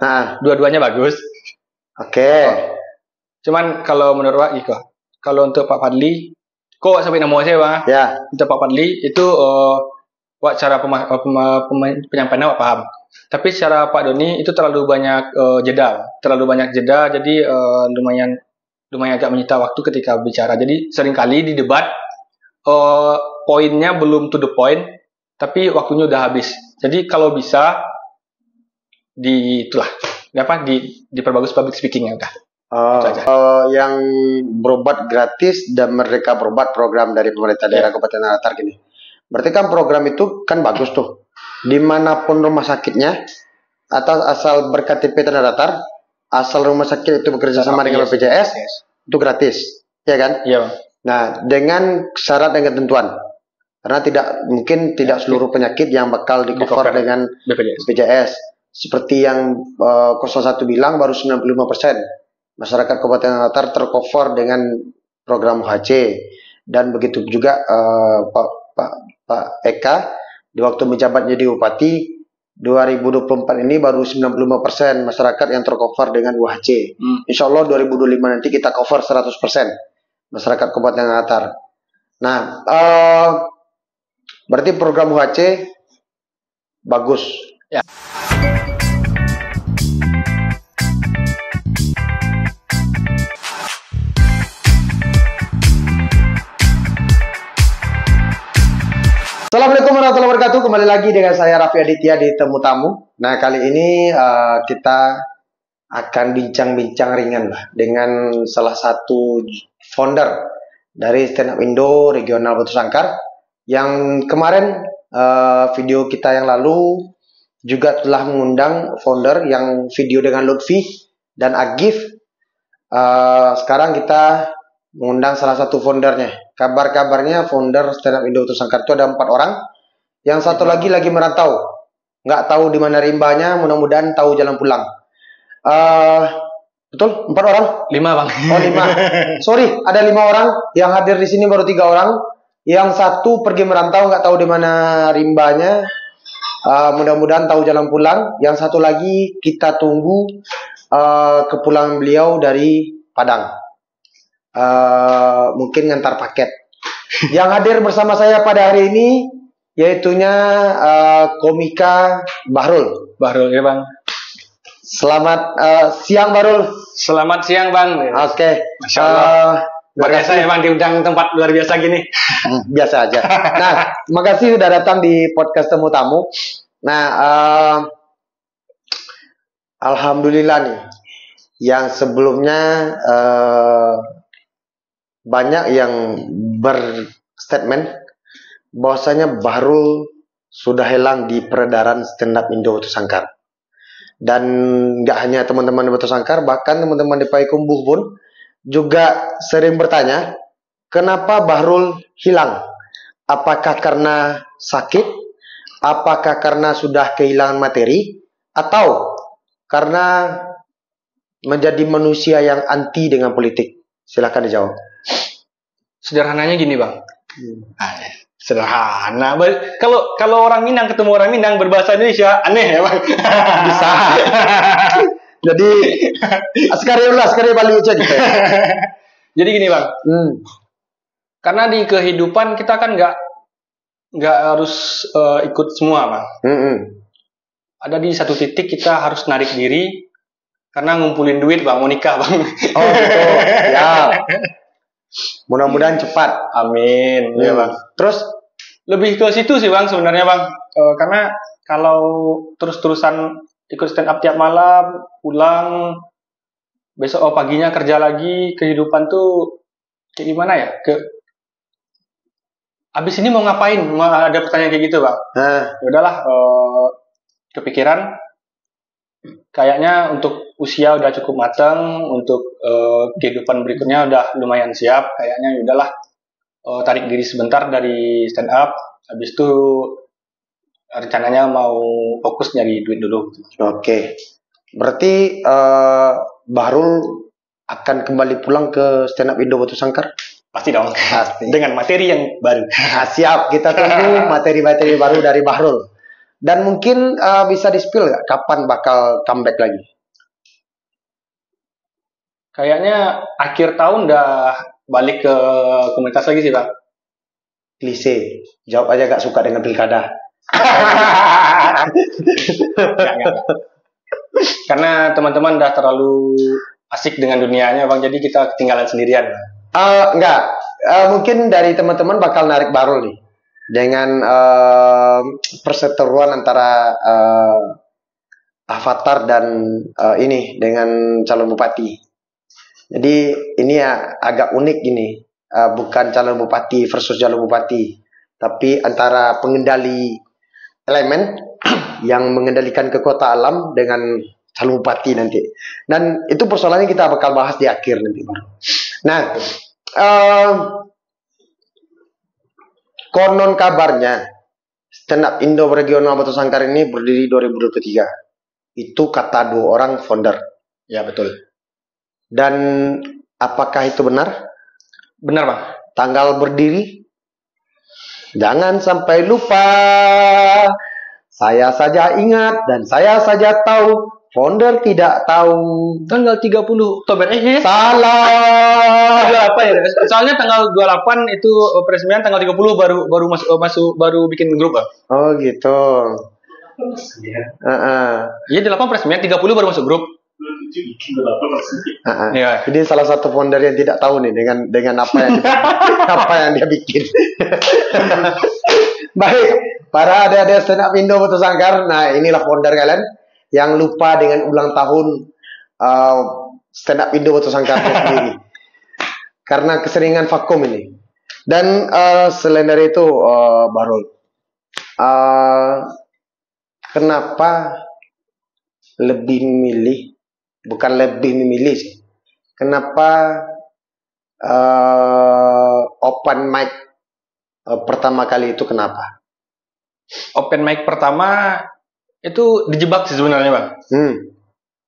Nah, Dua-duanya bagus. oke. Cuman kalau menurut Wak Iko, kalau untuk Pak Fadli, kok sampai nama saya Bang? Ya, Untuk Pak Fadli itu Wak cara penyampaiannya Wak paham. Tapi secara Pak Doni itu terlalu banyak jeda, jadi lumayan agak menyita waktu ketika bicara. Jadi seringkali di debat poinnya belum to the point, tapi waktunya udah habis. Jadi kalau bisa diperbagus public speakingnya udah. Itu aja. yang berobat gratis dan Merdeka Berobat program dari pemerintah daerah Kabupaten Tanah Datar gini. Berarti kan program itu kan bagus tuh. Dimanapun rumah sakitnya, atau asal ber-KTP Tanah Datar, asal rumah sakit itu bekerja sama dengan BPJS, itu gratis, ya kan? Iya Bang. Nah, dengan syarat dan ketentuan. Karena tidak seluruh penyakit yang bakal di-cover dengan BPJS. Seperti yang 01 bilang baru 95% masyarakat Kabupaten Tanah Datar tercover dengan program UHC. Dan begitu juga Pak Eka di waktu menjabat jadi bupati 2024 ini baru 95% masyarakat yang tercover dengan UHC. Insya Allah 2025 nanti kita cover 100% masyarakat Kabupaten Tanah Datar. Nah, berarti program UHC bagus. Ya. Assalamualaikum warahmatullahi wabarakatuh. Kembali lagi dengan saya Raffi Aditya di Temu Tamu. Nah, kali ini kita akan bincang-bincang ringan lah dengan salah satu founder dari Stand Up Indo Regional Batu Sangkar yang kemarin video kita yang lalu juga telah mengundang founder yang video dengan Lutfi dan Agif. Sekarang kita mengundang salah satu foundernya. Kabar-kabarnya founder Stand Up Indo Batu Sangkar itu ada 4 orang. Yang satu lagi merantau, nggak tahu di mana rimbanya. Mudah-mudahan tahu jalan pulang. Betul? 4 orang? 5 Bang. Oh 5. Sorry, ada 5 orang. Yang hadir di sini baru 3 orang. Yang satu pergi merantau, nggak tahu di mana rimbanya. Mudah-mudahan tahu jalan pulang. Yang satu lagi kita tunggu kepulangan beliau dari Padang. Mungkin ngantar paket. Yang hadir bersama saya pada hari ini yaitunya komika Bahrul. Bahrul ya Bang. Selamat siang Bahrul. Selamat siang Bang. Oke. Masya Allah. Biasa ya Bang diundang tempat luar biasa gini. Biasa aja. Nah, terima kasih sudah datang di podcast Temu Tamu. Nah, alhamdulillah nih. Yang sebelumnya banyak yang berstatement bahwasanya Bahrul sudah hilang di peredaran Stand Up Indo Batu Sangkar. Dan nggak hanya teman-teman di Batu Sangkar, bahkan teman-teman di Payakumbuh pun juga sering bertanya, kenapa Bahrul hilang? Apakah karena sakit? Apakah karena sudah kehilangan materi? Atau karena menjadi manusia yang anti dengan politik? Silahkan dijawab. Sederhananya gini Bang. Sederhana. Kalau orang Minang ketemu orang Minang berbahasa Indonesia aneh ya Bang. Bisa. Jadi sekali balik aja gitu. Jadi gini Bang. Karena di kehidupan kita kan nggak harus ikut semua Bang. Ada di satu titik kita harus narik diri karena ngumpulin duit Bang, mau nikah Bang. Oh gitu. Ya. Mudah-mudahan cepat. Amin. Ya Bang. Terus lebih ke situ sih Bang sebenarnya Bang. Karena kalau terus-terusan ikut stand up tiap malam, pulang, besok paginya kerja lagi, kehidupan tuh kayak gimana ya? Abis ini mau ngapain? Ada pertanyaan kayak gitu Bang. Udahlah, kepikiran. Kayaknya untuk usia udah cukup matang, untuk kehidupan berikutnya udah lumayan siap. Kayaknya udahlah, tarik diri sebentar dari stand up. Habis itu rencananya mau fokus nyari duit dulu. Oke. Berarti Bahrul akan kembali pulang ke stand up Indo Batu Sangkar? Pasti dong. Pasti. Dengan materi yang baru. Siap, kita tunggu materi-materi baru dari Bahrul. Dan mungkin bisa di-spill nggak kapan bakal comeback lagi? Kayaknya akhir tahun udah balik ke komunitas lagi sih, Bang. Klise. Jawab aja gak suka dengan pilkada. Enggak. Karena teman-teman udah terlalu asik dengan dunianya, Bang. Jadi kita ketinggalan sendirian. Enggak. Mungkin dari teman-teman bakal narik Barul nih. Dengan perseteruan antara Avatar dan ini dengan calon bupati. Jadi ini ya agak unik gini. Bukan calon bupati versus calon bupati, tapi antara pengendali elemen yang mengendalikan kekuatan alam dengan calon bupati nanti. Dan itu persoalannya kita bakal bahas di akhir nanti baru. Nah, konon kabarnya stand up Indo regional Batu Sangkar ini berdiri 2023. Itu kata 2 orang founder. Ya, betul. Dan apakah itu benar? Benar, Bang. Tanggal berdiri? Jangan sampai lupa. Saya saja ingat dan saya saja tahu. Founder tidak tahu. Tanggal 30 Oktober. Salah. 28 ya. Soalnya tanggal 28 itu peresmian, tanggal 30 baru bikin grup, Bang. Oh, gitu. Iya, 8 peresmian, 30 baru masuk grup. Ya. Ini salah satu founder yang tidak tahu nih dengan apa yang apa yang dia bikin. Baik, para adik-adik stand up Indo Batu Sangkar. Nah, inilah founder kalian yang lupa dengan ulang tahun stand up Indo Batu Sangkar sendiri. Karena keseringan vakum ini. Dan selain dari itu, Barul, kenapa lebih memilih? Bukan lebih memilih sih. Kenapa open mic pertama kali itu kenapa? Open mic pertama itu dijebak sih sebenarnya, Bang.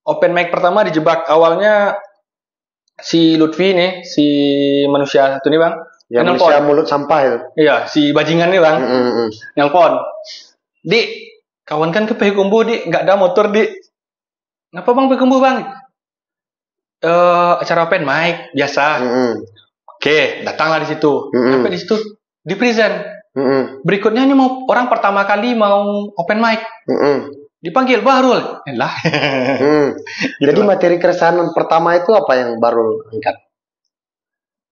Open mic pertama dijebak. Awalnya si Lutfi nih, si manusia satu nih, Bang. Ya, manusia mulut sampah itu. Iya, si bajingan nih, Bang. Nelpon. Dik, kawan kan ke Payakumbuh, Dik. Nggak ada motor, Dik. Kenapa, Bang, Payakumbuh, Bang? Acara open mic biasa. Oke, datanglah di situ. Sampai di situ di present. Berikutnya ini mau orang pertama kali mau open mic. Dipanggil Barul. Lah. Jadi materi keresahan pertama itu apa yang Barul angkat?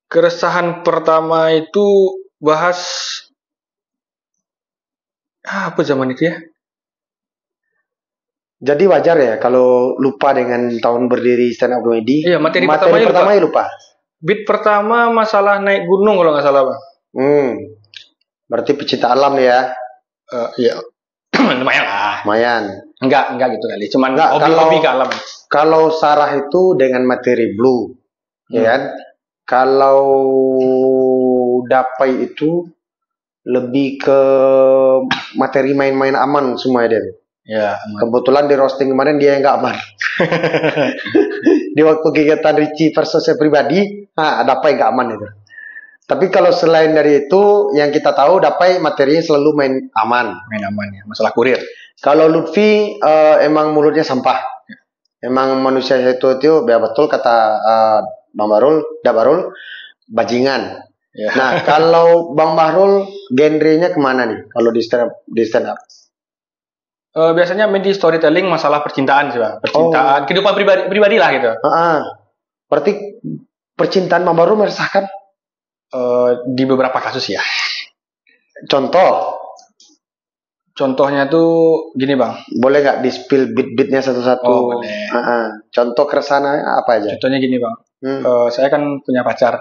Keresahan pertama itu bahas apa zaman itu ya? Jadi wajar ya kalau lupa dengan tahun berdiri stand up comedy. Iya, materi pertama lupa. Beat pertama masalah naik gunung kalau nggak salah, Bang. Berarti pecinta alam nih ya? Iya. Lumayan lah. Lumayan. Enggak gitu kali. Cuman hobi ke alam. Kalau Sarah itu dengan materi blue, ya kan? Kalau Dapai itu lebih ke materi main-main aman semua dia. Ya, kebetulan di roasting kemarin dia yang nggak aman. Di waktu kegiatan Richie versus saya pribadi, Dapai nggak aman itu. Tapi kalau selain dari itu, yang kita tahu Dapai materinya selalu main aman. Main aman ya, masalah kurir. Kalau Lutfi emang mulutnya sampah. Emang manusia itu betul kata Bang Barul, Barul, bajingan. Ya. Nah, kalau Bang Bahrul genrenya kemana nih? Kalau di stand up? Biasanya media storytelling masalah percintaan sih, Bang. Percintaan, kehidupan pribadi lah gitu. Berarti percintaan Bang Bahrul meresahkan? Di beberapa kasus ya. Contohnya tuh gini, Bang. Boleh nggak di-spill beat-beatnya satu-satu? Oh, boleh. Contoh keresahannya apa aja? Contohnya gini, Bang. Saya kan punya pacar.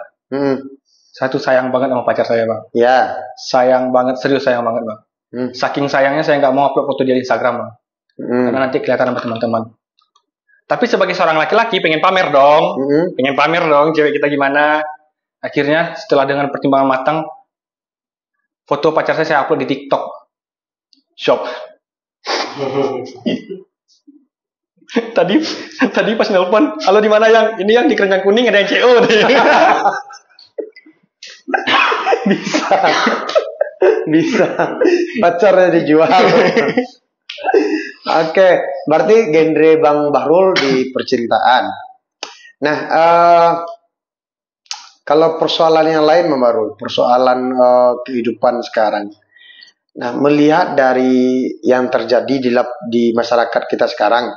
Saya tuh sayang banget sama pacar saya, Bang. Ya. Sayang banget, serius sayang banget, Bang. Saking sayangnya saya nggak mau upload foto dia di Instagram, Bang. Karena nanti kelihatan sama teman-teman. Tapi sebagai seorang laki-laki pengen pamer dong. Pengen pamer dong cewek kita gimana. Akhirnya setelah dengan pertimbangan matang, foto pacar saya upload di TikTok Shop. tadi pas nelpon, halo di mana yang? Ini yang di keranjang kuning ada yang CO. Bisa pacarnya dijual. Oke, berarti genre Bang Bahrul di percintaan. Nah, kalau persoalan yang lain Bang Bahrul, persoalan kehidupan sekarang. Nah, melihat dari yang terjadi di masyarakat kita sekarang,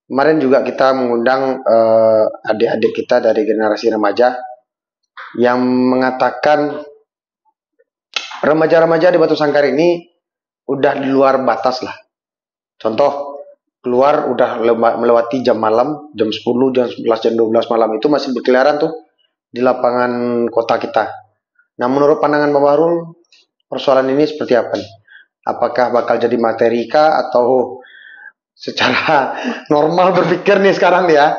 kemarin juga kita mengundang adik-adik kita dari generasi remaja yang mengatakan remaja-remaja di Batu Sangkar ini udah di luar batas lah. Contoh, keluar udah melewati jam malam, jam 10, jam 11, jam 12 malam itu masih berkeliaran tuh di lapangan kota kita. Nah, menurut pandangan Bang Bahrul, persoalan ini seperti apa nih? Apakah bakal jadi materi kah atau secara normal berpikir nih sekarang ya?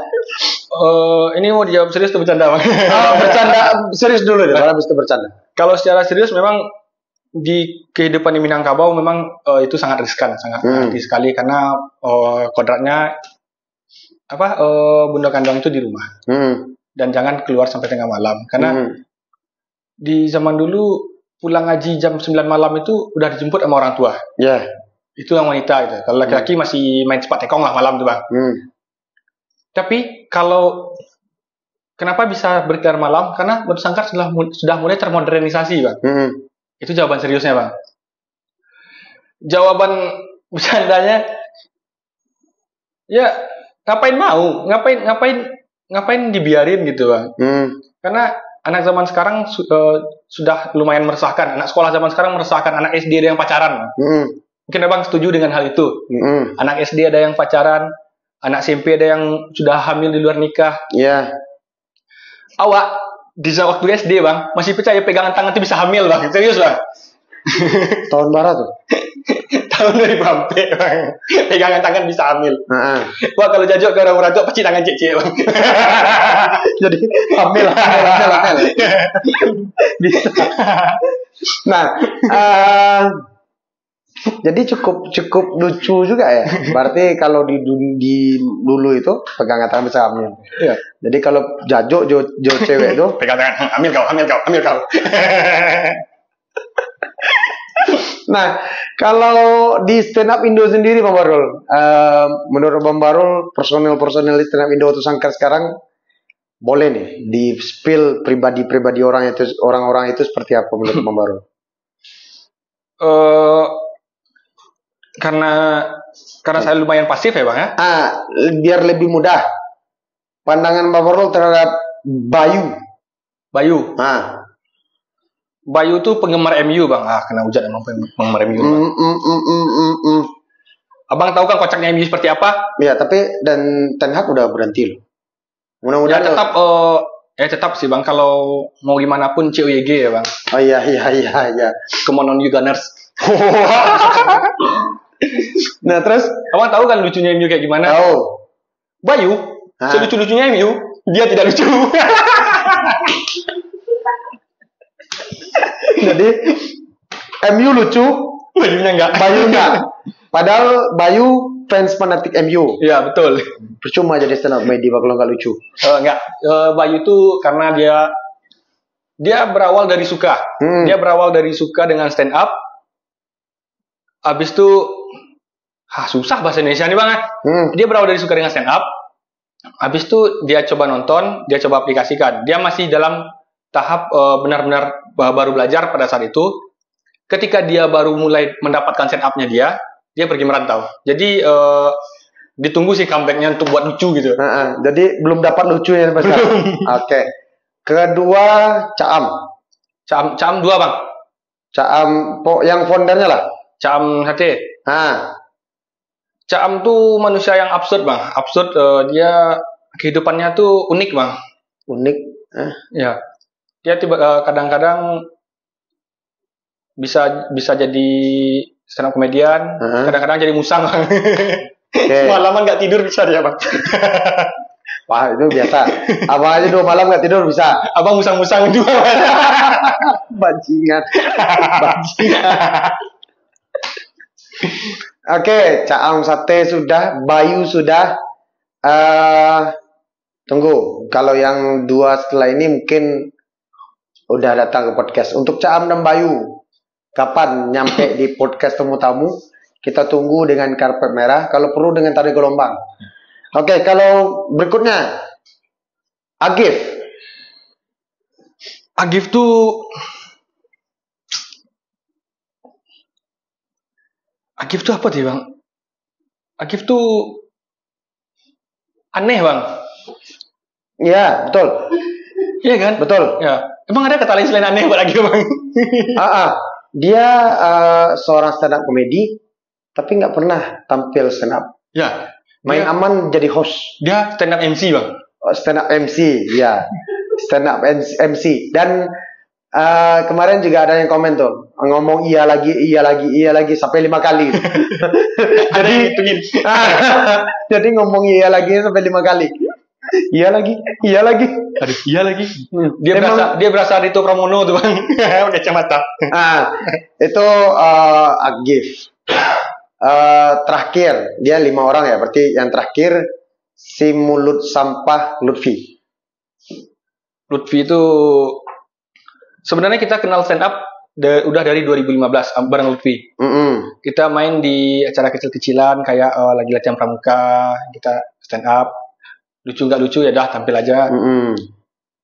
Ini mau dijawab serius atau bercanda, Bang? Bercanda serius dulu deh, baru habis itu bercanda. Kalau secara serius memang di kehidupan di Minangkabau memang itu sangat riskan, sangat hati sekali karena kodratnya bunda kandang itu di rumah dan jangan keluar sampai tengah malam karena di zaman dulu pulang ngaji jam 9 malam itu udah dijemput sama orang tua. Itu yang wanita itu. Kalau laki-laki masih main cepat tekong lah malam tuh, Bang. Tapi kalau kenapa bisa berkeliaran malam? Karena Batu Sangkar sudah mulai termodernisasi, Bang. Itu jawaban seriusnya, Bang. Jawaban bercandanya, ya ngapain mau, ngapain dibiarin gitu, Bang. Karena anak zaman sekarang sudah lumayan meresahkan. Anak sekolah zaman sekarang meresahkan. Anak SD ada yang pacaran. Mungkin Abang setuju dengan hal itu. Anak SD ada yang pacaran, anak SMP ada yang sudah hamil di luar nikah. Awak di waktu SD, Bang, masih percaya pegangan tangan itu bisa hamil, Bang? Serius, Bang? Tahun barat tuh? Tahun 2000, Bang. Pegangan tangan bisa hamil. Wah, kalau jajok ke orang tua, pecik tangan cek-cek, Bang. Jadi hamil. Bisa. Nah, jadi cukup lucu juga ya. Berarti kalau di dulu itu pegangan tangan bisa hamil. Iya. Jadi kalau jajo cewek itu pegangan tangan, hamil kau. Nah, kalau di stand up Indo sendiri, Bang Bahrul, menurut Bang Bahrul, personil di stand up Indo Batu Sangkar sekarang boleh nih di spill pribadi orang-orang itu seperti apa menurut Bang Bahrul? Karena saya lumayan pasif ya, Bang ya. Biar lebih mudah. Pandangan Bang Bahrul terhadap Bayu. Bayu tuh penggemar MU, Bang. Kena hujat emang penggemar MU. Abang tahu kan kocaknya MU seperti apa? Ya, tapi dan Ten Hag udah berhenti loh. Mudah-mudahan tetap sih, Bang. Kalau mau gimana pun COYG ya, Bang. Oh iya. Come on you Gunners. Nah, terus abang tahu kan lucunya MU kayak gimana? Tahu. Bayu, selucu-lucunya MU, dia tidak lucu. Jadi MU lucu, Bayunya enggak. Padahal Bayu fans fanatik MU. Iya, betul. Percuma jadi stand up comedy kalau nggak lucu. Enggak. Bayu tuh karena dia berawal dari suka. Dia berawal dari suka dengan stand up. Habis itu susah bahasa Indonesia nih, Bang. Dia berawal dari suka dengan stand up. Habis itu dia coba nonton, dia coba aplikasikan. Dia masih dalam tahap benar-benar baru belajar pada saat itu. Ketika dia baru mulai mendapatkan stand up-nya dia pergi merantau. Jadi ditunggu sih comeback-nya untuk buat lucu gitu. Jadi belum dapat lucunya sampai sekarang. Oke. Kedua, Caam 2, Bang. Caam yang foundernya lah. Caam Hate. Caam tuh manusia yang absurd, Bang. Absurd, dia kehidupannya tuh unik, Bang. Unik? Ya. Dia kadang-kadang bisa jadi stand up komedian, kadang-kadang jadi musang, Bang. Semalaman nggak tidur bisa dia, Bang. Wah, itu biasa. Abang aja 2 malam nggak tidur bisa. Abang musang-musang 2 malam. Bajingan. Oke, Caam Sate sudah, Bayu sudah. Tunggu, kalau yang 2 setelah ini mungkin udah datang ke podcast. Untuk Caam dan Bayu, kapan nyampe di podcast temu tamu? Kita tunggu dengan karpet merah, kalau perlu dengan tari gelombang. Oke, kalau berikutnya Agif. Agif tuh apa sih bang? Agif tuh aneh bang. Iya, betul. Iya kan? Betul. Ya. Emang ada kata lain selain aneh buat Agif bang? Dia seorang stand up komedi, tapi nggak pernah tampil stand up. Ya. Main aman jadi host. Dia stand up MC bang. Stand up MC, ya. Stand up MC. Dan kemarin juga ada yang komen tuh, ngomong iya lagi sampai 5 kali. Jadi ngomong iya lagi sampai 5 kali. Iya lagi. Aduh, iya lagi. Dia berasa Rito Pramono tuh bang. Udah kacamata. Itu Agif. Terakhir dia 5 orang ya, berarti yang terakhir si mulut sampah Lutfi. Lutfi itu sebenarnya kita kenal stand up udah dari 2015 bareng Lutfi. Kita main di acara kecil-kecilan kayak lagi latihan pramuka, kita stand up. Lucu nggak lucu ya dah tampil aja.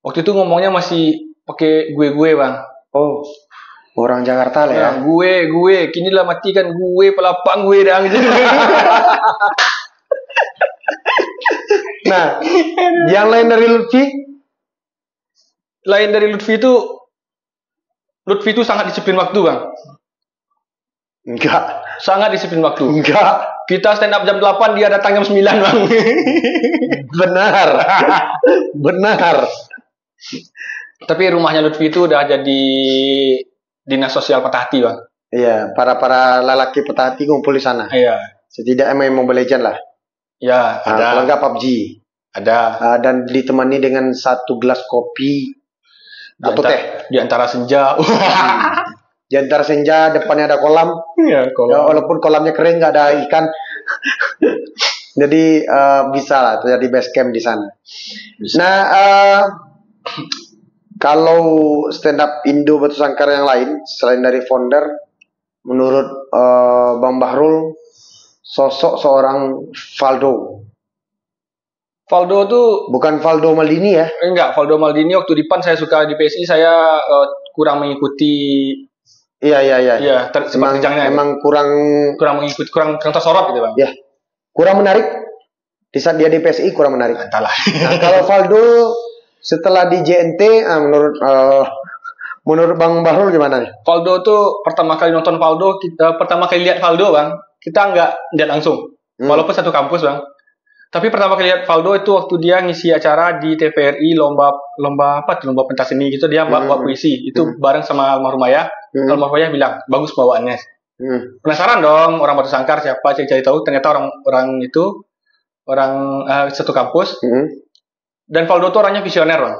Waktu itu ngomongnya masih pakai gue bang. Oh, orang Jakarta lah ya. Gue kini lah matikan gue pelapang gue dah gitu. Nah, yang lain dari Lutfi? Lain dari Lutfi itu sangat disiplin waktu bang. Enggak. Sangat disiplin waktu. Enggak. Kita stand up jam 8, dia datang jam 9 bang. Benar. Tapi rumahnya Lutfi itu udah jadi dinas sosial Patah Hati bang. Iya, para lelaki Patah Hati ngumpul di sana. Iya. Setidaknya main Mobile Legends lah. Ya, ada. Kalau enggak PUBG. Ada. Dan ditemani dengan 1 gelas kopi atau teh. Di antara senja. Di antara senja, depannya ada kolam. Iya, kolam. Ya, walaupun kolamnya kering, nggak ada ikan. Jadi bisa lah terjadi base camp di sana. Bisa. Nah, kalau stand up Indo Batu Sangkar yang lain selain dari founder, menurut Bang Bahrul, sosok seorang Valdo. Valdo tuh bukan Valdo Maldini ya? Enggak, Valdo Maldini waktu di PAN saya suka, di PSI saya kurang mengikuti. Iya. Emang kurang mengikuti, kurang tersorot gitu bang. Ya, kurang menarik. Di saat dia di PSI kurang menarik. Entahlah. Nah, kalau Valdo setelah di JNT, menurut Bang Bahrul gimana nih? Valdo tuh pertama kali nonton Valdo, pertama kali lihat Valdo bang, kita nggak lihat langsung, walaupun satu kampus bang. Tapi pertama kali lihat Valdo itu waktu dia ngisi acara di TVRI lomba pentas seni gitu, dia buat puisi itu bareng sama almarhum ayah. Almarhum ayah bilang bagus bawaannya. Penasaran dong orang Batu Sangkar siapa, cari tahu ternyata orang satu kampus. Dan Valdo tuh orangnya visioner bang.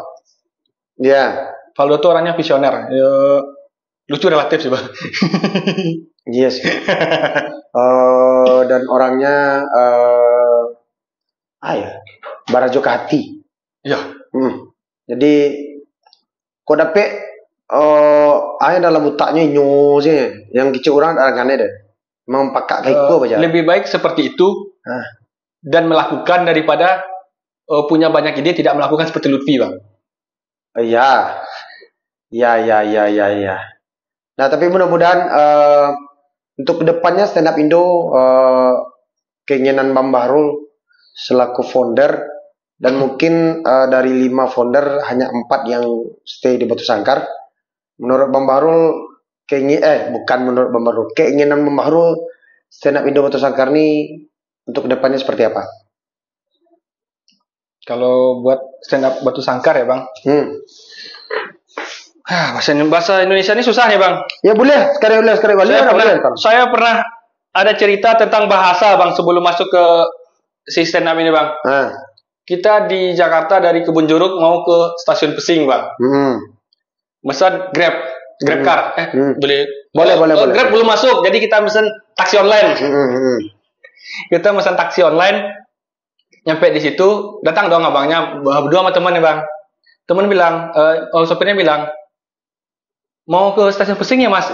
Iya. Valdo tuh orangnya visioner. Lucu relatif sih bang. Iya sih. Dan orangnya Barajo Kati. Iya. Jadi kok dapet dalam otaknya sih yang kecil orang arahkannya deh. Memang pakak kayak itu aja. Lebih baik seperti itu dan melakukan daripada punya banyak ide tidak melakukan seperti Lutfi bang. Iya. Nah tapi mudah-mudahan untuk kedepannya stand up Indo keinginan Bang Bahrul selaku founder, dan mungkin dari 5 founder hanya 4 yang stay di Batu Sangkar. Menurut Bang Bahrul keinginan Bang Bahrul stand up Indo Batu Sangkar ini untuk kedepannya seperti apa? Kalau buat stand up Batu Sangkar ya bang, bahasa Indonesia ini susah ya bang. Ya boleh sekali. Saya pernah ada cerita tentang bahasa bang sebelum masuk ke si stand up ini bang. Kita di Jakarta dari Kebun Jeruk mau ke stasiun Pesing bang. Mesan Grab car. Boleh. Grab belum masuk, jadi kita mesen taksi online. Kita mesen taksi online, nyampe di situ, datang dong abangnya berdua sama teman ya bang. Teman bilang, sopirnya bilang, mau ke stasiun Pesing ya mas?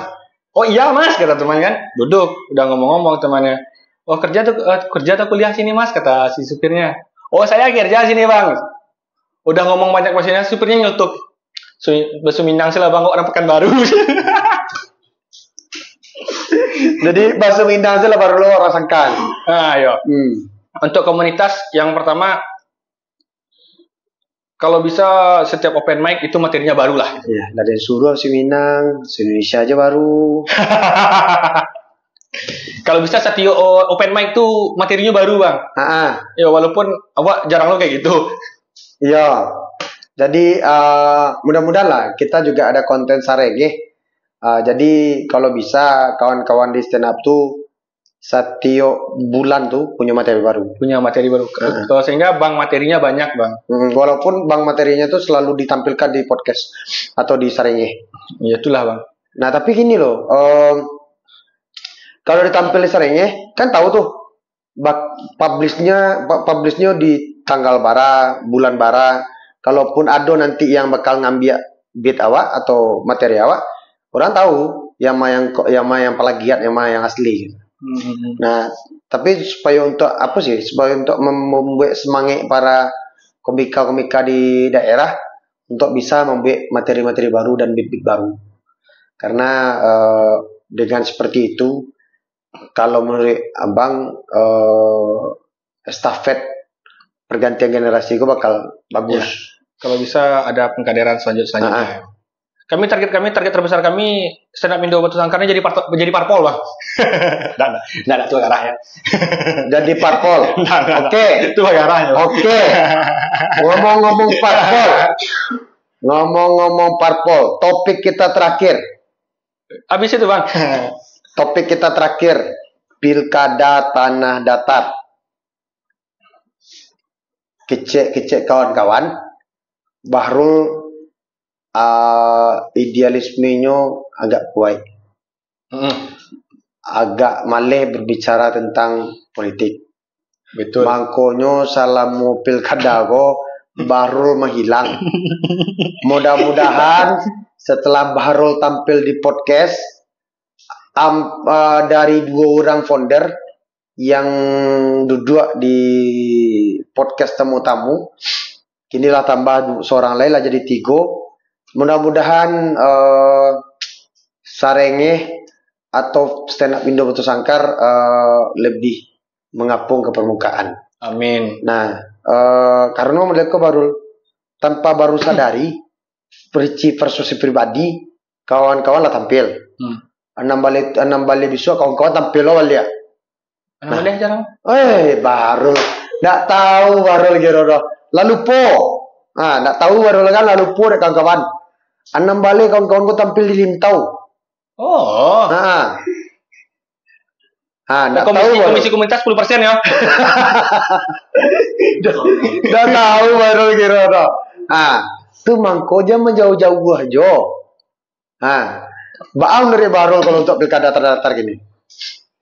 Oh iya mas, kata teman kan. Duduk, udah ngomong-ngomong temannya. Oh kerja atau kuliah sini mas, kata si supirnya. Oh saya kerja sini bang. Udah ngomong banyak bahasanya, supirnya nyeletuk. Bahasa Minang sih lah bang, kok orang Pekanbaru. Jadi bahasa Minang sih lah baru lo rasakan. Nah, ayo. Untuk komunitas yang pertama, kalau bisa setiap open mic itu materinya baru lah. Iya, dari suruh si Minang, si Indonesia aja baru. Kalau bisa setiap open mic tuh materinya baru bang. Ya walaupun awak jarang lo kayak gitu. Iya. Jadi mudah-mudahan lah kita juga ada konten sarenge. Jadi kalau bisa kawan-kawan di stand up tuh setiap bulan tuh punya materi baru. Sehingga bang materinya banyak bang. Walaupun bang materinya tuh selalu ditampilkan di podcast atau di sarenge. Ya itulah bang. Nah tapi gini loh, kalau ditampil di sarenge kan tahu tuh publishnya di tanggal bara, bulan bara. Kalaupun ada nanti yang bakal ngambil beat awak atau materi awak, orang tahu yang yang plagiat, yang asli gitu. Nah, tapi supaya untuk apa sih? Supaya untuk membuat semangat para komika-komika di daerah untuk bisa membuat materi-materi baru dan beat-beat baru. Karena dengan seperti itu, kalau menurut abang estafet pergantian generasi itu bakal bagus. Ya. Kalau bisa ada pengkaderan selanjutnya. Target terbesar kami stand up Indo Batu Sangkarnya jadi parpol bang. Nggak tuh arahnya. Jadi parpol. Oke. Itu arahnya. Oke. Ngomong-ngomong parpol. Topik kita terakhir. Habis itu bang. Topik kita terakhir. Pilkada Tanah Datar. Kecek kawan-kawan. Bahrul idealismenya agak kuat. Agak malih berbicara tentang politik. Betul. Mangkonyo salamu pilkada ko Bahrul menghilang. Mudah-mudahan setelah Bahrul tampil di podcast dari 2 orang founder yang duduk di podcast tamu-tamu, inilah tambah seorang lain lah jadi 3. Mudah-mudahan sarenge atau stand up Indo Batu Sangkar lebih mengapung ke permukaan. Amin. Nah, karena mereka baru tanpa baru sadari versi pribadi kawan-kawan lah tampil. Enam balik besok kawan-kawan tampil lo ya. Boleh jarang. Baru nggak tahu baru gitu. Lalu po, nggak tahu baru kan lalu po deh kawan-kawan. 6 balik kawan-kawan gue tampil di Lintau. Oh. Nggak tahu komisi komunitas 10% ya. Nggak tahu baru gitu. Tuh mangko jam menjauh-jauh gua jo. Baang dari baru kalau untuk pilkada terdatar gini.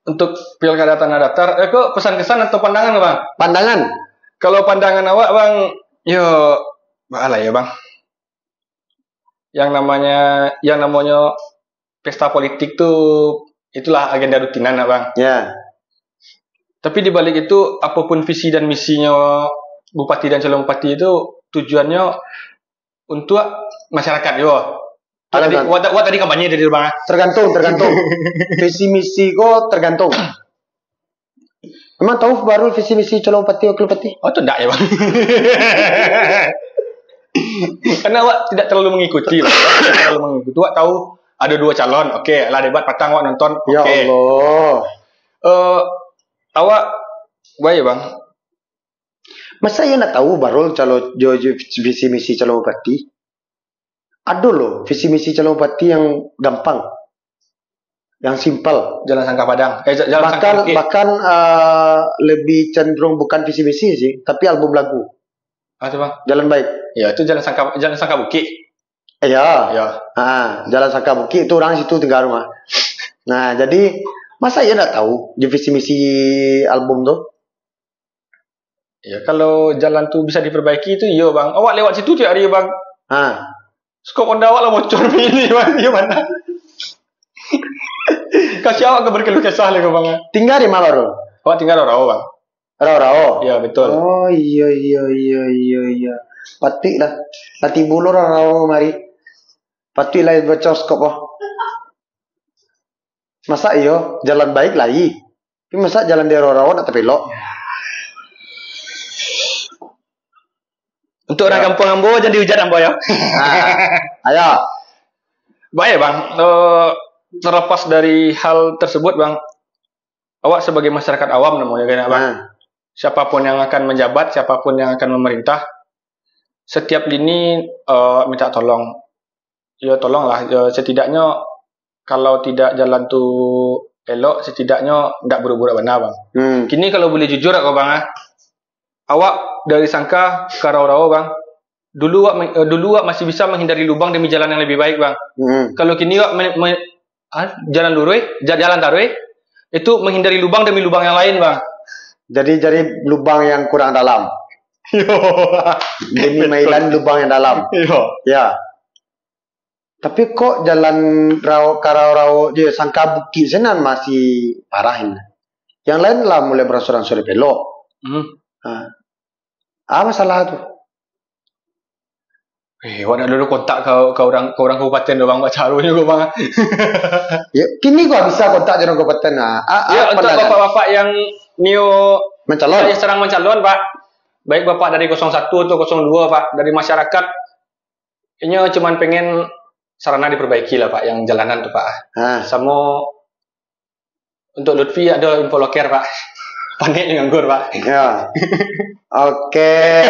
Untuk pilkada tanah datar, kok pesan-kesan atau pandangan bang? Pandangan. Kalau pandangan awak bang, yo, bahala ya bang. Yang namanya pesta politik tuh itulah agenda rutinan bang. Ya. Tapi di balik itu apapun visi dan misinya bupati dan calon bupati itu tujuannya untuk masyarakat yo. Tadi kampanye dari bang. Tergantung. Visi misi kok tergantung. Emang tahu baru visi misi calon bupati wakil bupati? Oh itu enggak ya bang. Karena awak tidak terlalu mengikuti. Awak tahu ada 2 calon. Oke, lah debat patang awak nonton. Ya Allah. Awak baik bang. Masa ya nak tahu baru calon visi misi calon bupati? Ada loh visi misi calon bupati yang gampang, yang simpel. Jalan Sangka Padang. Bahkan lebih cenderung bukan visi misi sih, tapi album lagu. Itu bang. Jalan Baik. Ya itu Jalan Sangka Bukit. Ya. Jalan Sangka Bukit itu orang situ tinggal rumah. Nah jadi masa ya nggak tahu visi misi album tuh? Ya kalau jalan tuh bisa diperbaiki itu iya bang. Awak lewat situ tiap hari bang. Ah. Skop Honda awak lah bocor ini bang. Gimana? Kasih awak berkeluh kesah lagi bang. Tinggal di mana bro? Awak tinggal Rao bang. Rao. Iya betul. Oh iya. Pati lah. Lati bulu Rao mari. Pati lah bercoskop oh. Masa iyo jalan baik lagi. Tapi masa jalan di Rao nak terpelok. Untuk orang kampung Ambo jadi hujan Ambo ya. Ayo. Baik bang. Terlepas dari hal tersebut bang, awak sebagai masyarakat awam namanya kan bang. Siapapun yang akan menjabat, siapapun yang akan memerintah, setiap lini minta tolong. Ya tolonglah. Setidaknya kalau tidak jalan tu elok, setidaknya tidak buru-buru benar bang. Kini kalau boleh jujur aku bang, awak dari Sangka ke Rao bang. Dulu awak masih bisa menghindari lubang demi jalan yang lebih baik bang. Kalau kini awak jalan tarui itu menghindari lubang demi lubang yang lain bang. Jadi lubang yang kurang dalam. Demi mainan lubang yang dalam. Ya. Tapi kok jalan Rao dia Sangka Bukit sana masih parahin. Yang lain lah mulai beransur-ansur belok. Apa masalah tu? Awak nak dulu kontak ke orang kabupaten tu bang, buat calonnya kau bang. Ya, kini gua bisa kontak orang kabupaten ya untuk bapak-bapak yang mencalon. Yang serang mencalon pak. Baik bapak dari 01 atau 02 pak, dari masyarakat. Ini cuma pengen sarana diperbaiki lah pak, yang jalanan tu pak. Sama untuk Lutfi ada info loker pak. Panik nganggur pak. Ya. Oke.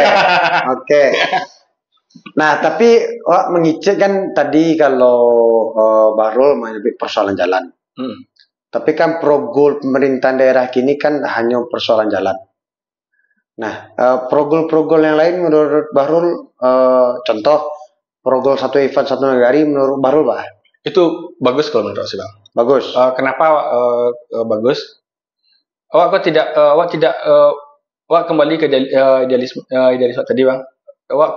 Nah, tapi mengicik kan tadi kalau Bahrul menyebut persoalan jalan. Tapi kan program pemerintahan daerah kini kan hanya persoalan jalan. Nah, program yang lain menurut Bahrul, contoh program satu event satu negari menurut Bahrul Pak? Itu bagus kalau menurut saya bang. Bagus. Kenapa bagus? Awak kembali ke idealisme tadi bang. Awak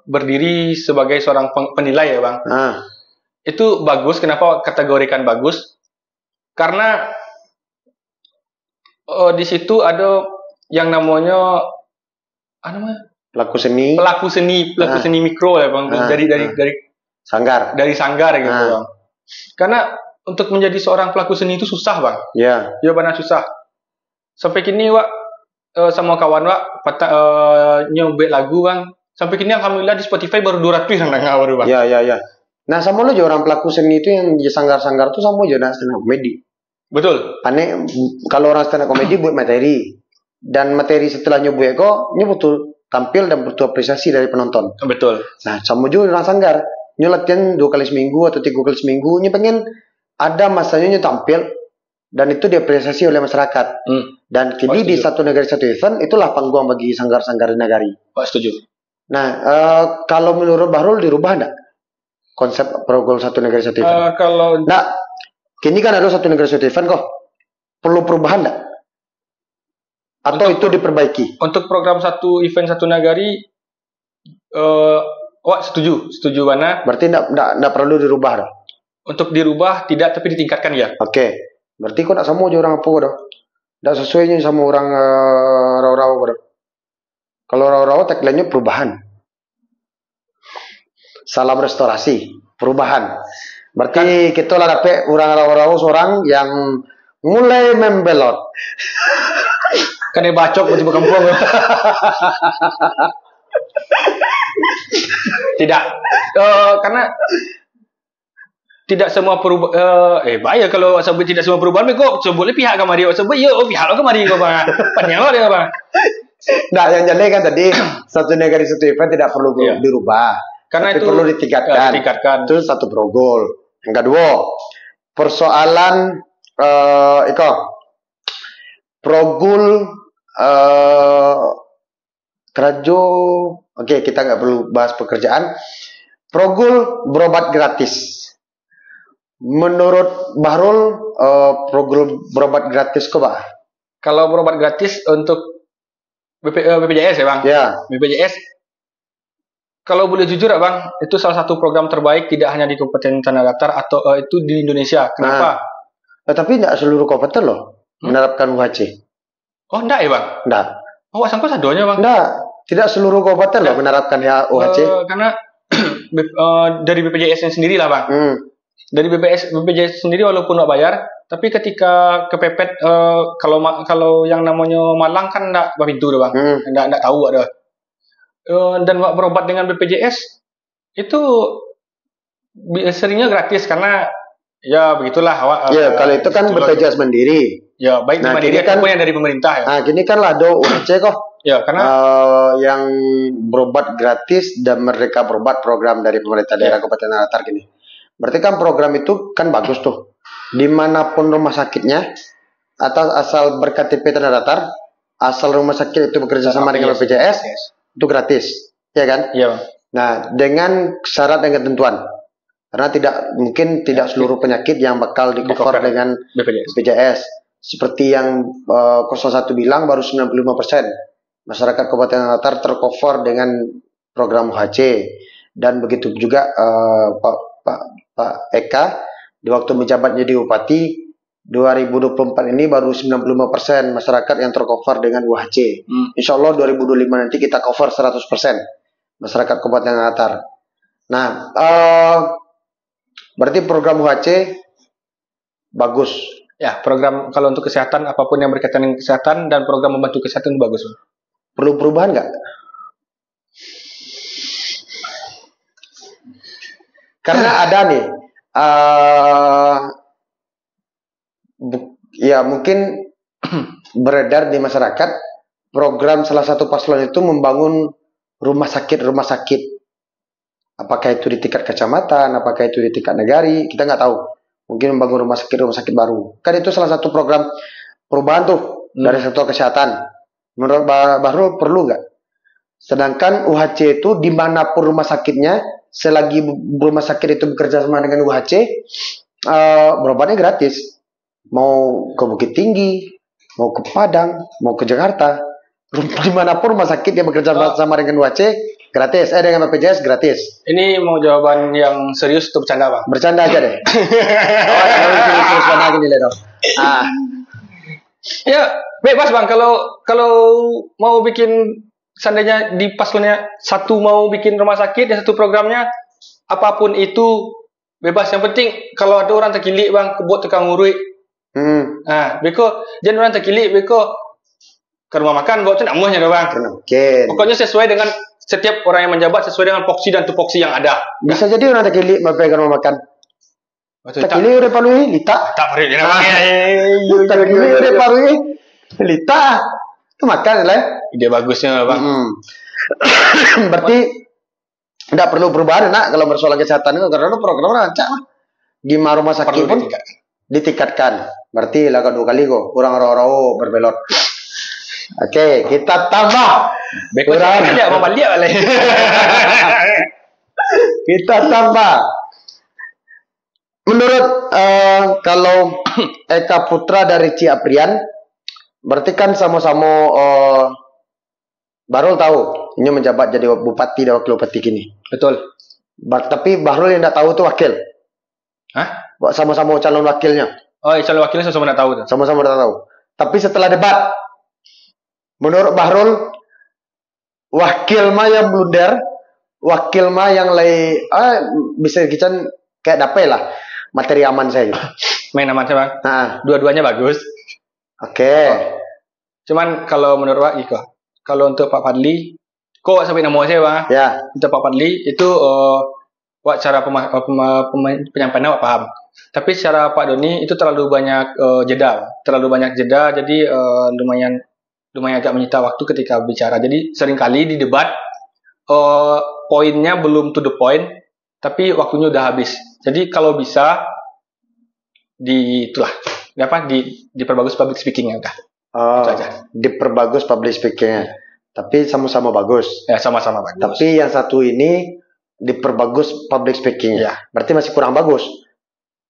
berdiri sebagai seorang penilai ya bang. Itu bagus. Kenapa awak kategorikan bagus? Karena di situ ada yang namanya pelaku seni mikro ya bang. Dari sanggar gitu bang. Karena untuk menjadi seorang pelaku seni itu susah bang. Ya benar susah. Sampai kini wak sama kawan wak nyobek lagu bang. Sampai kini alhamdulillah di Spotify baru 200 yang dengar baru bang. Ya. Nah sama lo juga orang pelaku seni itu yang di sanggar-sanggar itu sama juga stand up komedi. Betul. Aneh kalau orang stand up komedi buat materi dan materi setelah nyobek kok betul tampil dan butuh apresiasi dari penonton. Betul. Nah sama juga orang sanggar. Nyo latihan 2 kali seminggu atau 3 kali seminggu. Nyo pengen ada masanya nyo tampil dan itu diapresiasi oleh masyarakat. Dan kini di satu negara satu event itulah panggung bagi sanggar-sanggar negari. Pak setuju. Nah kalau menurut Bahrul dirubah enggak konsep program satu negara satu event? Nah kini kan ada satu negara satu event kok. Perlu perubahan enggak? Atau itu diperbaiki? Untuk program satu event satu negari setuju mana? Berarti enggak perlu dirubah dah. Untuk dirubah tidak, tapi ditingkatkan ya. Oke. Berarti kok nak sama aja orang apa dah? Enggak sesuainya sama orang Rao dah. Kalau Rao tagline-nya perubahan. Salam restorasi, perubahan. Berarti kita lah dapat orang Rao seorang yang mulai membelot. Kan dia bacok di kampung. Tidak, karena tidak semua perubahan. Bahaya kalau sebut tidak semua perubahan. Kok sebutnya pihak kamari. Sebut pihak lo kamari kau bang. Panjang lo dia bang. Nah yang jadi kan tadi satu negara satu event tidak perlu dirubah. Karena itu perlu ditingkatkan. Itu satu progol. Yang kedua persoalan progul Kerajo. Oke, kita nggak perlu bahas pekerjaan. Progul berobat gratis. Menurut Bahrul, progul berobat gratis kok, Pak? Kalau berobat gratis untuk BPJS ya, Bang? Ya. BPJS Kalau boleh jujur ya Bang, itu salah satu program terbaik tidak hanya di Kabupaten Tanah Datar atau itu di Indonesia. Kenapa? Tapi tidak seluruh kabupaten loh menerapkan UHC. Oh, enggak ya Bang? Enggak. Oh, sangka sadonya Bang? Enggak, tidak seluruh kabupaten loh menerapkan UHC. Karena dari BPJS sendiri lah Bang. Dari BPJS sendiri walaupun nggak bayar, tapi ketika kepepet kalau yang namanya Malang kan enggak pintu doh Bang. Enggak tahu ada. Dan berobat dengan BPJS itu seringnya gratis karena ya begitulah ya kalau itu kan BPJS mandiri ya, baik mandiri kan yang dari pemerintah ya. Nah gini kan lado UHC kok ya, karena yang berobat gratis dan mereka berobat program dari pemerintah daerah Kabupaten Tanah Datar gini, berarti kan program itu kan bagus tuh dimanapun rumah sakitnya atau asal berKTP Tanah Datar, asal rumah sakit itu bekerja sama dengan BPJS itu gratis, ya kan? Iya. Nah, dengan syarat dan ketentuan, karena tidak seluruh penyakit yang bakal di-cover dengan BPJS. Seperti yang 01 bilang, baru 95% masyarakat Kabupaten Tanah Datar tercover dengan program UHC. Dan begitu juga Pak Eka di waktu menjabat jadi Bupati 2024 ini baru 95% masyarakat yang tercover dengan UHC. Insya Allah 2025 nanti kita cover 100% masyarakat Kabupaten Tanah Datar. Nah, berarti program UHC bagus. Ya, program kalau untuk kesehatan apapun yang berkaitan dengan kesehatan dan program membantu kesehatan itu bagus. Perlu perubahan nggak? Karena ada nih. Ya mungkin beredar di masyarakat program salah satu paslon itu membangun rumah sakit, apakah itu di tingkat kecamatan, apakah itu di tingkat negari, kita nggak tahu. Mungkin membangun rumah sakit baru, kan itu salah satu program perubahan tuh dari sektor kesehatan. Menurut Bahrul perlu nggak? Sedangkan UHC itu dimanapun rumah sakitnya, selagi rumah sakit itu bekerja sama dengan UHC, berobatnya gratis. Mau ke Bukit Tinggi, mau ke Padang, mau ke Jakarta, dimanapun rumah sakit yang bekerja sama dengan UHC gratis, dengan BPJS gratis. Ini mau jawaban yang serius atau bercanda Bang? Bercanda aja deh. Ya bebas Bang, kalau mau bikin, seandainya di paslonnya satu mau bikin rumah sakit dan satu programnya, apapun itu bebas. Yang penting kalau ada orang terkilik Bang, kebut tekan ngurui. Nah, beko jangan orang terkilik, beko ke rumah makan, bawa tu nak muahnya dah Bang. Pokoknya sesuai dengan setiap orang yang menjabat, sesuai dengan poksi dan tupoksi yang ada. Bisa jadi orang terkilik mampir ke rumah makan. Terkilik udah palui lita. Tak perlu dia namanya. Terkilik udah palui lita. Itu makan lah. Ide bagusnya Bang. Berarti tidak perlu perubahan nak kalau persoalan kesehatan itu, karena program rancak lah. Di rumah sakit pun ditingkatkan. Berarti lah kedua kali kok kurang rau berbelot. Oke, kita tambah. Kita tambah. Menurut kalau Eka Putra dari Ciaprian, berarti kan sama-sama Bahrul tahu ini menjabat jadi bupati dan wakil bupati gini. Betul. Tapi Bahrul yang tidak tahu itu wakil. Hah? Sama-sama calon wakilnya. Oh, calon wakilnya sama-sama tidak tahu. Sama-sama tidak tahu. Tapi setelah debat, menurut Bahrul, wakil mah yang blunder, wakil mah yang bisa kita kayak dapet lah materi aman saya gitu. Main aman saya Bang. Dua-duanya bagus. Oke. Cuman kalau menurut Wak Iko, kalau untuk Pak Fadli, kok sampai nama saya Bang? Ya. Untuk Pak Fadli itu Wak cara penyampaiannya Wak paham. Tapi secara Pak Doni itu terlalu banyak jeda, jadi lumayan agak menyita waktu ketika bicara. Jadi seringkali di debat poinnya belum to the point, tapi waktunya udah habis. Jadi kalau bisa diperbagus public speakingnya udah. Itu aja. Diperbagus public speakingnya. Tapi sama-sama bagus. Ya, sama-sama bagus. Tapi yang satu ini diperbagus public speakingnya. Berarti masih kurang bagus.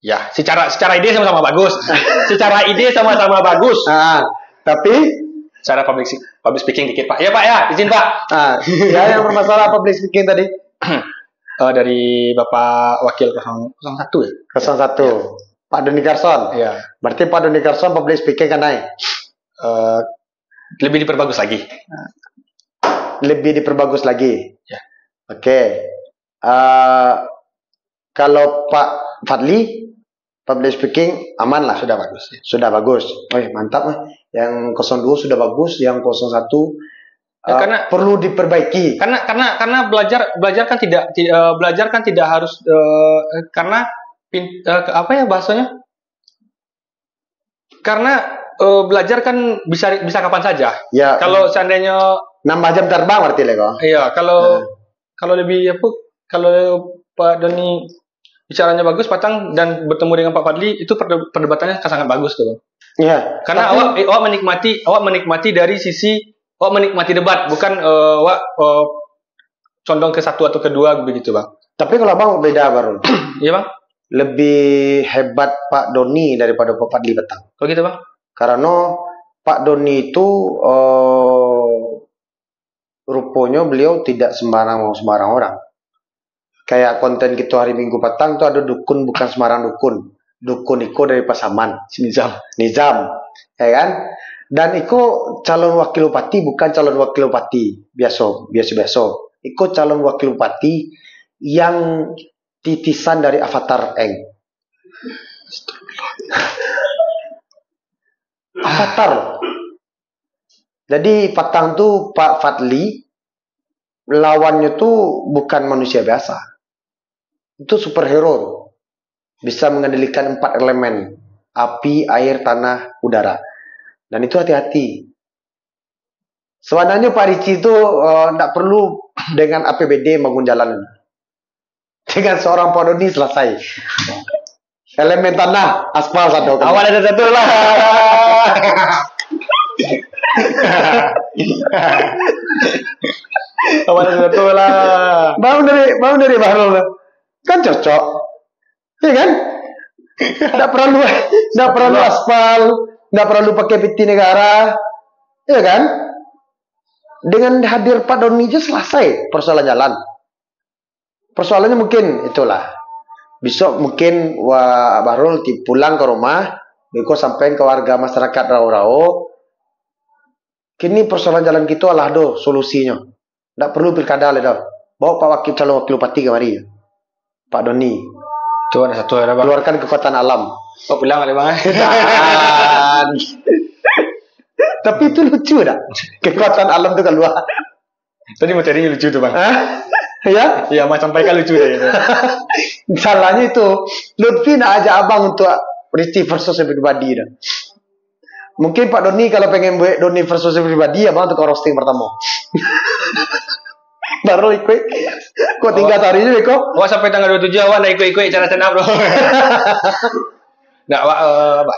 Ya, secara ide sama-sama bagus. Secara ide sama-sama bagus. Tapi secara public public speaking dikit Pak. Ya Pak ya, izin Pak. Ya yang bermasalah public speaking tadi. Dari Bapak Wakil 01 ya? 01. Ya. Pak Doni Carson. Iya. Berarti Pak Doni Carson public speaking kan naik? Lebih diperbagus lagi. Lebih diperbagus lagi. Ya. Oke. Kalau Pak Fadli public speaking aman lah. Sudah bagus. Ya. Sudah bagus. Mantap. Yang 02 sudah bagus, yang 01 karena perlu diperbaiki. Karena belajar kan tidak harus karena apa ya bahasanya? Karena belajar kan bisa kapan saja. Ya. Kalau seandainya 6 jam terbang berarti Lego. Iya, kalau lebih kalau Pak Doni bicaranya bagus, Patang dan bertemu dengan Pak Fadli itu perdebatannya sangat bagus tuh. Iya. Karena awak menikmati dari sisi awak menikmati debat, bukan condong ke satu atau kedua begitu Bang. Tapi kalau Bang beda baru. Iya Bang. Lebih hebat Pak Doni daripada Pak Fadli Petang. Kok gitu Bang? Karena Pak Doni itu rupanya beliau tidak sembarang orang. Kayak konten kita hari Minggu petang tuh ada dukun, bukan sembarang dukun. Dukun Iko dari Pasaman, Nizam, ya kan? Dan Iko calon wakil bupati, bukan calon wakil bupati biasa. Iko calon wakil bupati yang titisan dari Avatar Eng. Avatar. Jadi Patang tuh Pak Fadli lawannya tuh bukan manusia biasa. Itu superhero. Bisa mengendalikan 4 elemen. Api, air, tanah, udara. Dan itu hati-hati. Sebenarnya Pak Ricci itu tidak perlu dengan APBD bangun jalan. Dengan seorang Pak Doni selesai. Elemen tanah, aspal satu. Awal ada satu lah. Awal ada satu lah. Bangun dari Bahrul. Kan cocok. Ya kan? Tidak perlu aspal, tidak perlu pakai piti negara, ya kan? Dengan hadir Pak Doni aja selesai persoalan jalan. Persoalannya mungkin itulah. Besok mungkin Bahrul pulang ke rumah, Beko sampai ke warga masyarakat Rau-Rau. Kini persoalan jalan kita lah solusinya. Tidak perlu pilkada lah Bawa Pak calon wakil bupati kemari, Pak Doni. Itu ada satu ya, Bang. Keluarkan kekuatan alam. Oh, bilang kali Bang. Tapi itu lucu dah. Kekuatan alam itu keluar. Tadi materinya lucu tuh Bang. Ya? Iya, Mas sampaikan lucu deh gitu. Salahnya itu Lutfi nak ajak abang untuk Ricci versus pribadi dah. Mungkin Pak Doni kalau pengen buat Doni versus pribadi abang untuk roasting pertama. Baru ikut. Kok tinggal hari ini kok? Wah sampai tanggal 27 awak nak ikut acara stand up bro. Nggak Pak.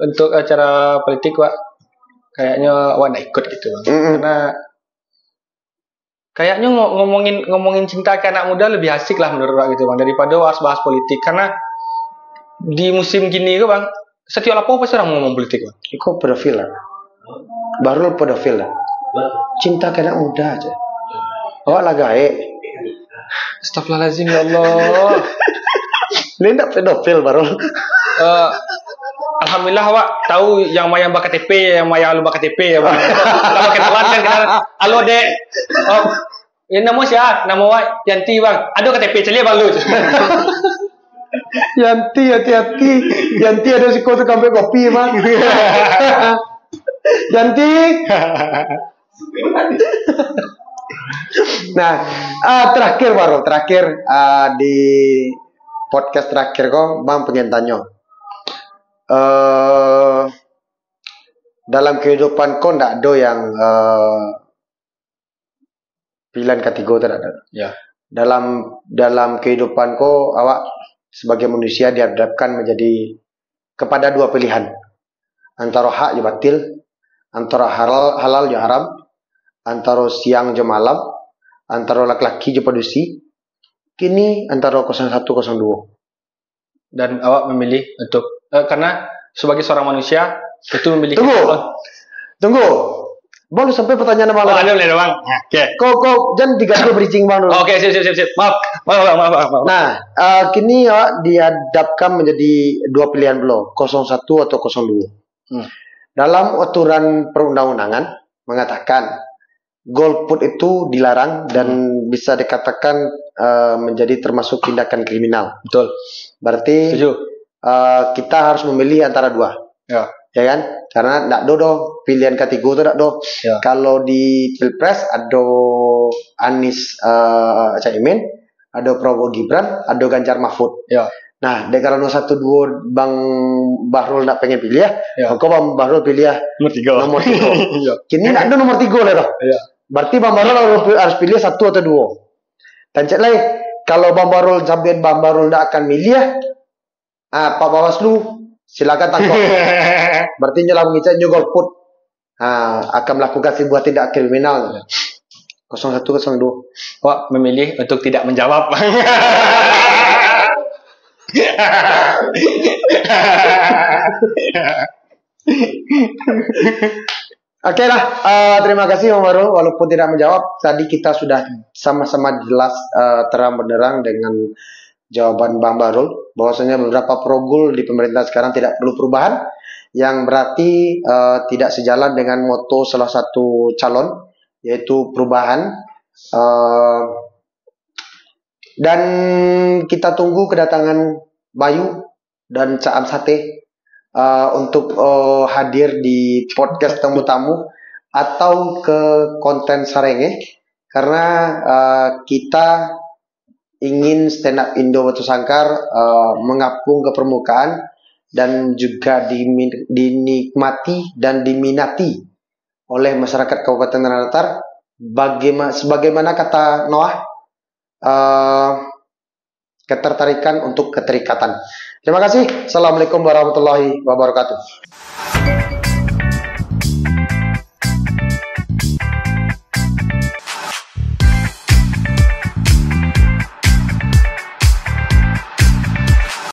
Untuk acara politik Wak kayaknya Wak nak ikut gitu Bang. Karena kayaknya ngomongin cinta ke anak muda lebih asik lah menurut Wak gitu Bang daripada harus bahas politik. Karena di musim gini ke Bang setiap lapo pasti orang ngomong politik Bang. Kok pedofil lah. Baru pedofil lah. Cinta ke anak muda aja. Awak lah gaek. Astagfirullahaladzim ya Allah. Ini tak pedofil baru. Alhamdulillah Wak tahu yang maya bak KTP, yang maya alu bak KTP ya Bang. Kalau kenalan kan kenalan. Halo Dek. Oh, ya nama siapa? Nama Wak Yanti Bang. Aduh KTP celia Bang lu. Yanti hati-hati. Yanti ada si kau sampai kopi Bang. Yanti. Nah, terakhir di podcast terakhir kok Bang pengen tanya. Dalam kehidupan kau ndak ada yang pilihan ketiga tidak ada. Ya. Dalam kehidupan kau awak sebagai manusia dihadapkan menjadi kepada dua pilihan. Antara hak je batil, antara halal je haram, antara siang je malam, antara laki-laki je padusi. Kini antara 01 02. Dan awak memilih untuk karena sebagai seorang manusia itu memilih. Tunggu. Bang, sampai pertanyaan Bang. Oh, ada boleh Bang. Oke. Kok jangan diganti bridging Bang dulu. Oke, sip. Maaf. Nah, kini ya dihadapkan menjadi dua pilihan blok, 01 atau 02. Dalam aturan perundang-undangan mengatakan golput itu dilarang dan bisa dikatakan menjadi termasuk tindakan kriminal. Betul. Berarti kita harus memilih antara dua. Ya kan? Karena tidak dodo pilihan ketiga itu tidak do. Ya. Kalau di Pilpres ada Anies Caimin, ada Prabowo Gibran, ada Ganjar Mahfud. Ya. Nah, karena 1-2 Bang Bahrul tidak pengen pilih maka Bang Bahrul pilih nomor 3. Ya. Kini tidak ada nomor 3 lah. Ya. Berarti Bang Bahrul harus pilih 1 atau 2. Dan cek lagi, kalau Bang Bahrul sampai Bang Bahrul tidak akan milih, Pak Bawaslu silakan tangkap. Berarti nyelam ngicak golput. Akan melakukan sebuah tindak kriminal. 01 02. Pak memilih untuk tidak menjawab. Oke lah, terima kasih Bang Bahrul. Walaupun tidak menjawab, tadi kita sudah sama-sama jelas terang benderang dengan jawaban Bang Bahrul bahwasanya beberapa progul di pemerintah sekarang tidak perlu perubahan, yang berarti tidak sejalan dengan moto salah satu calon, yaitu perubahan. Dan kita tunggu kedatangan Bayu dan Caam Sate untuk hadir di podcast tamu-tamu atau ke konten Sarenge, karena kita ingin stand up Indo Batu Sangkar mengapung ke permukaan dan juga dinikmati dan diminati oleh masyarakat Kabupaten Tanah Datar, sebagaimana kata Noah, ketertarikan untuk keterikatan. Terima kasih. Assalamualaikum warahmatullahi wabarakatuh.